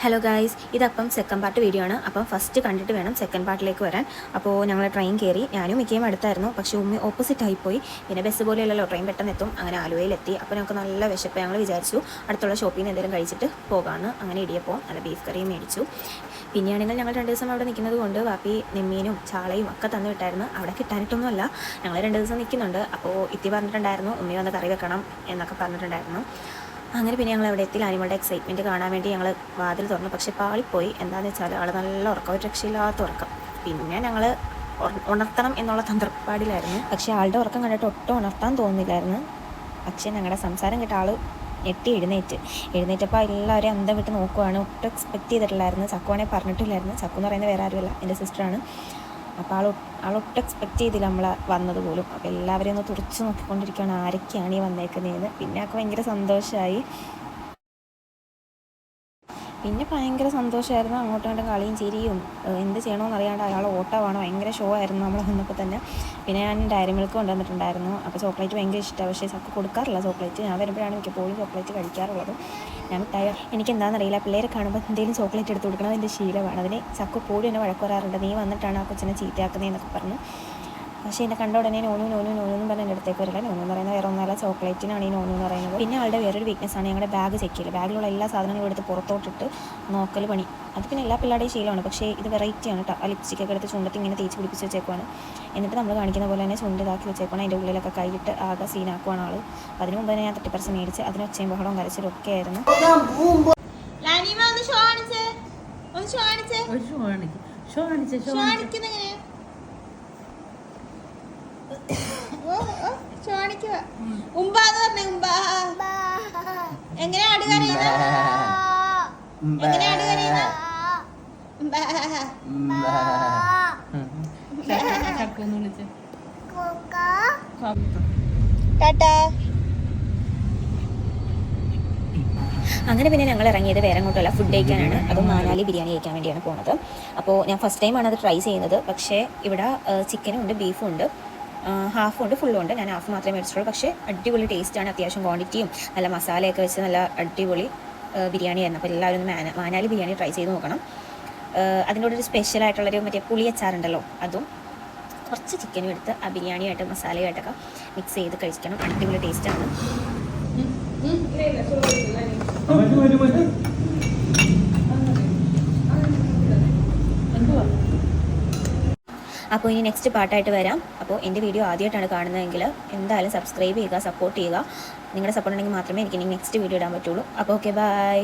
Hello guys, ഇതപ്പം second part video ആണ്. അപ്പം ഫസ്റ്റ് കണ്ടിട്ട് വേണം സെക്കൻഡ് പാർട്ടിലേക്ക് വരാൻ. അപ്പോൾ ഞങ്ങൾ ട്രെയിൻ കയറി. ഞാനും മിക്കയും അടുത്തായിരുന്നു, പക്ഷേ ഉമ്മി ഓപ്പോസിറ്റ് ആയിപ്പോയി. പിന്നെ ബസ് പോലെയല്ലല്ലോ, ട്രെയിൻ പെട്ടെന്ന് എത്തും. അങ്ങനെ ആലുവയിലെത്തി. അപ്പോൾ ഞങ്ങൾക്ക് നല്ല വിശപ്പ്. ഞങ്ങൾ വിചാരിച്ചു അടുത്തുള്ള ഷോപ്പിൽ നിന്ന് എന്തെങ്കിലും കഴിച്ചിട്ട് പോകാമെന്ന്. അങ്ങനെ ഇടിയപ്പോൾ നല്ല ബീഫ് കറിയും മേടിച്ചു. പിന്നെയാണെങ്കിൽ ഞങ്ങൾ 2 ദിവസം അവിടെ നിൽക്കുന്നത് കൊണ്ട് വാപ്പി നെമ്മീനും ചാളയും ഒക്കെ തന്നു വിട്ടായിരുന്നു. അവിടെ കിട്ടാനിട്ടൊന്നുമല്ല, ഞങ്ങൾ 2 ദിവസം നിൽക്കുന്നുണ്ട്. അപ്പോൾ ഇത്തി പറഞ്ഞിട്ടുണ്ടായിരുന്നു ഉമ്മി വന്ന് കറി വെക്കണം എന്നൊക്കെ പറഞ്ഞിട്ടുണ്ടായിരുന്നു. അങ്ങനെ പിന്നെ ഞങ്ങൾ അവിടെ എത്തി. ആനിമളുടെ എക്സൈറ്റ്മെൻറ്റ് കാണാൻ വേണ്ടി ഞങ്ങൾ വാതിൽ തുറന്നു. പക്ഷേ പാളിപ്പോയി. എന്താണെന്ന് വെച്ചാൽ ആൾ നല്ല ഉറക്കം, ഒരു രക്ഷയില്ലാത്ത ഉറക്കം. പിന്നെ ഞങ്ങൾ ഉണർത്തണം എന്നുള്ള തന്ത്രപ്പാടിലായിരുന്നു. പക്ഷേ ആളുടെ ഉറക്കം കണ്ടിട്ട് ഒട്ടും ഉണർത്താൻ തോന്നുന്നില്ലായിരുന്നു. പക്ഷേ ഞങ്ങളുടെ സംസാരം കേട്ട ആൾ ഞെട്ടി എഴുന്നേറ്റപ്പോൾ എല്ലാവരെയും അന്തം വിട്ട് നോക്കുവാണ്. ഒട്ടും എക്സ്പെക്റ്റ് ചെയ്തിട്ടില്ലായിരുന്നു. ചക്കുവാണെങ്കിൽ പറഞ്ഞിട്ടില്ലായിരുന്നു. ചക്കു എന്ന് പറയുന്നത് വേറെ ആരുമല്ല, എൻ്റെ സിസ്റ്ററാണ്. അപ്പോൾ ആളൊട്ടും എക്സ്പെക്റ്റ് ചെയ്തില്ല നമ്മൾ വന്നത് പോലും. അപ്പോൾ എല്ലാവരെയും ഒന്ന് തുറച്ച് നോക്കിക്കൊണ്ടിരിക്കുകയാണ്, ആരൊക്കെയാണ് ഈ വന്നേക്കുന്നതെന്ന്. പിന്നെ ഒക്കെ ഭയങ്കര സന്തോഷമായി. പിന്നെ ഭയങ്കര സന്തോഷമായിരുന്നു. അങ്ങോട്ടും ഇങ്ങോട്ടും കളിയും ചിരിയും എന്ത് ചെയ്യണമെന്ന് അറിയാണ്ട് അയാൾ ഓട്ടമാണ്. ഭയങ്കര ഷോ ആയിരുന്നു നമ്മൾ വന്നപ്പോൾ തന്നെ. പിന്നെ ഞാൻ ഡയറി മിൽക്ക് കൊണ്ടുവന്നിട്ടുണ്ടായിരുന്നു. അപ്പോൾ ചോക്ലേറ്റ് ഭയങ്കര ഇഷ്ടമാണ്. പക്ഷേ ചക്ക കൊടുക്കാറില്ല ചോക്ലേറ്റ്. ഞാൻ വരുമ്പോഴാണ് മിക്കപ്പോഴും ചോക്ലേറ്റ് കഴിക്കാറുള്ളത്. ഞാൻ മിഠായി എനിക്ക് എന്താണെന്നറിയില്ല, പിള്ളേരെ കാണുമ്പോൾ എന്തെങ്കിലും ചോക്ലേറ്റ് എടുത്ത് കൊടുക്കണം, അതിൻ്റെ ശീലമാണ്. അതിന് ചക്ക പോലും എന്നെ വഴക്ക് പറയാറുണ്ട്, നീ വന്നിട്ടാണ് ആ കൊച്ചിനെ ചീത്തയാക്കുന്നതെന്നൊക്കെ പറഞ്ഞു. പക്ഷേ എന്നെ കണ്ട ഉടനെ നോനു എന്ന് പറഞ്ഞ് എൻ്റെ അടുത്തേക്ക് വരില്ല. നോനു എന്ന് പറയുന്നത് വേറെ ഒന്നല്ല, ചോക്ലേറ്റിനാണ് ഈ നോനു എന്ന് പറയുന്നത്. പിന്നെ ആളുടെ വേറൊരു വീക്ക്നെസ്സാണ് ഞങ്ങളുടെ ബാഗ് ചെക്ക് ചെയ്യൽ. ബാഗിലുള്ള എല്ലാ സാധനങ്ങളും എടുത്ത് പുറത്തോട്ടിട്ട് നോക്കൽ പണി. അത് പിന്നെ എല്ലാ പിള്ളേരുടെയും ശീലമാണ്. പക്ഷേ ഇത് വെറൈറ്റിയാണ് കേട്ടോ. ആ ലിപ്സ്റ്റിക്കൊക്കെ എടുത്ത് ചുണ്ടത്ത് ഇങ്ങനെ തേച്ച് പിടിപ്പിച്ച് വെച്ചേക്കുവാണ്. എന്നിട്ട് നമ്മൾ കാണിക്കുന്ന പോലെ തന്നെ ചുണ്ട് ഇതാക്കി വെച്ചേക്കണം. അതിൻ്റെ ഉള്ളിലൊക്കെ കൈയിട്ട് ആകെ സീനാക്കുവാണ് ആൾ. അതിന് മുമ്പ് തന്നെ ഞാൻ 30% മേടിച്ച് അതിന് ഒച്ചയും ബഹളവും കരച്ചിലും ഒക്കെ ആയിരുന്നു. അങ്ങനെ പിന്നെ ഞങ്ങൾ ഇറങ്ങിയത് വേറെ അങ്ങോട്ടല്ല, ഫുഡ് കഴിക്കാനാണ്. അതും മാനാലി ബിരിയാണി കഴിക്കാൻ വേണ്ടിയാണ് പോകുന്നത്. അപ്പോൾ ഞാൻ ഫസ്റ്റ് ടൈമാണ് അത് ട്രൈ ചെയ്യുന്നത്. പക്ഷേ ഇവിടെ ചിക്കനും ഉണ്ട്, ബീഫും ഉണ്ട്, ഹാഫും ഉണ്ട്, ഫുള്ളും ഉണ്ട്. ഞാൻ ഹാഫ് മാത്രമേ മേടിച്ചിട്ടുള്ളൂ. പക്ഷേ അടിപൊളി ടേസ്റ്റാണ്. അത്യാവശ്യം ക്വാണ്ടിറ്റിയും നല്ല മസാലയൊക്കെ വെച്ച് നല്ല അടിപൊളി ബിരിയാണിയായിരുന്നു. അപ്പോൾ എല്ലാവരും ഒന്ന് മാനാലി ബിരിയാണി ട്രൈ ചെയ്ത് നോക്കണം. അതിൻ്റെ കൂടെ ഒരു സ്പെഷ്യലായിട്ടുള്ളൊരു മറ്റേ പുളിയച്ചാറുണ്ടല്ലോ, അതും കുറച്ച് ചിക്കനും എടുത്ത് ആ ബിരിയാണിയായിട്ട് മസാലയായിട്ടൊക്കെ മിക്സ് ചെയ്ത് കഴിക്കണം. അടിപൊളി ടേസ്റ്റാണ്. അപ്പോൾ ഇനി നെക്സ്റ്റ് പാർട്ടായിട്ട് വരാം. അപ്പോൾ എൻ്റെ വീഡിയോ ആദ്യമായിട്ടാണ് കാണുന്നതെങ്കിൽ എന്തായാലും സബ്സ്ക്രൈബ് ചെയ്യുക, സപ്പോർട്ട് ചെയ്യുക. നിങ്ങളുടെ സപ്പോർട്ട് ഉണ്ടെങ്കിൽ മാത്രമേ എനിക്ക് നെക്സ്റ്റ് വീഡിയോ ഇടാൻ പറ്റുള്ളൂ. അപ്പോൾ ഓക്കെ, ബൈ.